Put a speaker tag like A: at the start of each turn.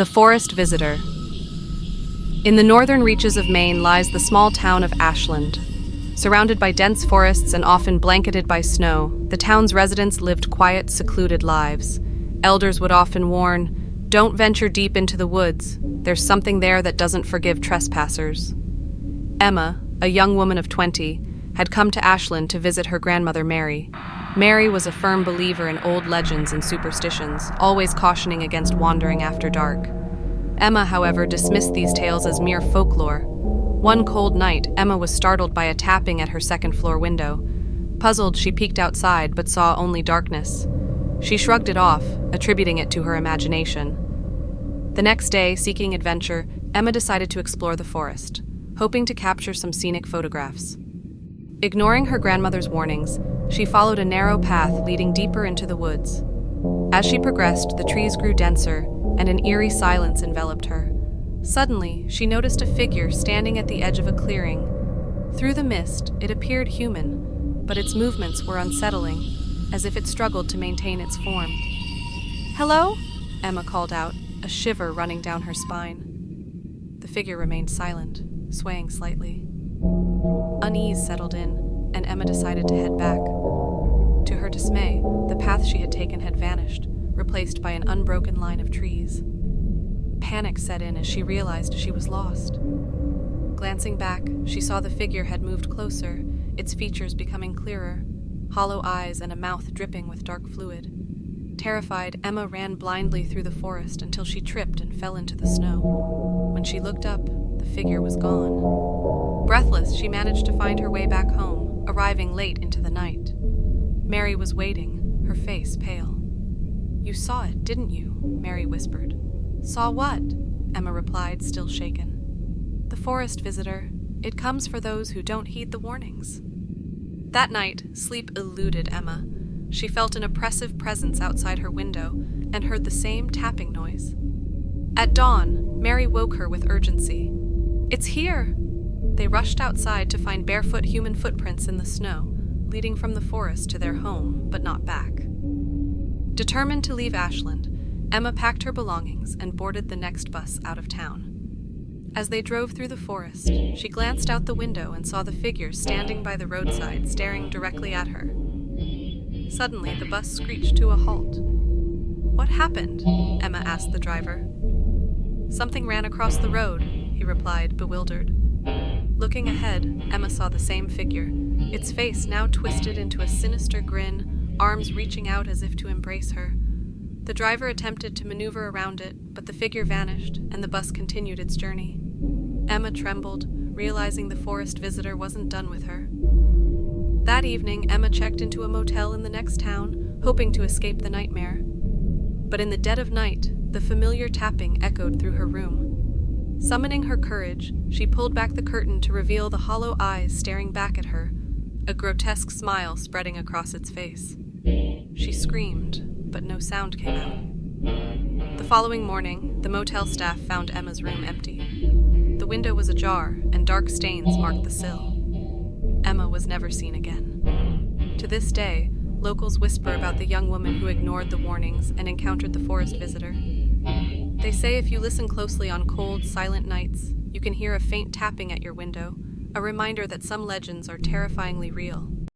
A: The Forest Visitor. In the northern reaches of Maine lies the small town of Ashland. Surrounded by dense forests and often blanketed by snow, the town's residents lived quiet, secluded lives. Elders would often warn, "Don't venture deep into the woods. There's something there that doesn't forgive trespassers." Emma, a young woman of 20, had come to Ashland to visit her grandmother Mary. Mary was a firm believer in old legends and superstitions, always cautioning against wandering after dark. Emma, however, dismissed these tales as mere folklore. One cold night, Emma was startled by a tapping at her second-floor window. Puzzled, she peeked outside, but saw only darkness. She shrugged it off, attributing it to her imagination. The next day, seeking adventure, Emma decided to explore the forest, hoping to capture some scenic photographs. Ignoring her grandmother's warnings, she followed a narrow path leading deeper into the woods. As she progressed, the trees grew denser, and an eerie silence enveloped her. Suddenly, she noticed a figure standing at the edge of a clearing. Through the mist, it appeared human, but its movements were unsettling, as if it struggled to maintain its form. "Hello?" Emma called out, a shiver running down her spine. The figure remained silent, swaying slightly. Unease settled in, and Emma decided to head back. To her dismay, the path she had taken had vanished, replaced by an unbroken line of trees. Panic set in as she realized she was lost. Glancing back, she saw the figure had moved closer, its features becoming clearer, hollow eyes and a mouth dripping with dark fluid. Terrified, Emma ran blindly through the forest until she tripped and fell into the snow. When she looked up, the figure was gone. Breathless, she managed to find her way back home, arriving late into the night. Mary was waiting, her face pale. "You saw it, didn't you?" Mary whispered. "Saw what?" Emma replied, still shaken. "The forest visitor. It comes for those who don't heed the warnings." That night, sleep eluded Emma. She felt an oppressive presence outside her window and heard the same tapping noise. At dawn, Mary woke her with urgency. "It's here!" They rushed outside to find barefoot human footprints in the snow, leading from the forest to their home, but not back. Determined to leave Ashland, Emma packed her belongings and boarded the next bus out of town. As they drove through the forest, she glanced out the window and saw the figure standing by the roadside, staring directly at her. Suddenly, the bus screeched to a halt. "What happened?" Emma asked the driver. "Something ran across the road," he replied, bewildered. Looking ahead, Emma saw the same figure, its face now twisted into a sinister grin, arms reaching out as if to embrace her. The driver attempted to maneuver around it, but the figure vanished, and the bus continued its journey. Emma trembled, realizing the forest visitor wasn't done with her. That evening, Emma checked into a motel in the next town, hoping to escape the nightmare. But in the dead of night, the familiar tapping echoed through her room. Summoning her courage, she pulled back the curtain to reveal the hollow eyes staring back at her, a grotesque smile spreading across its face. She screamed, but no sound came out. The following morning, the motel staff found Emma's room empty. The window was ajar, and dark stains marked the sill. Emma was never seen again. To this day, locals whisper about the young woman who ignored the warnings and encountered the forest visitor. They say if you listen closely on cold, silent nights, you can hear a faint tapping at your window, a reminder that some legends are terrifyingly real.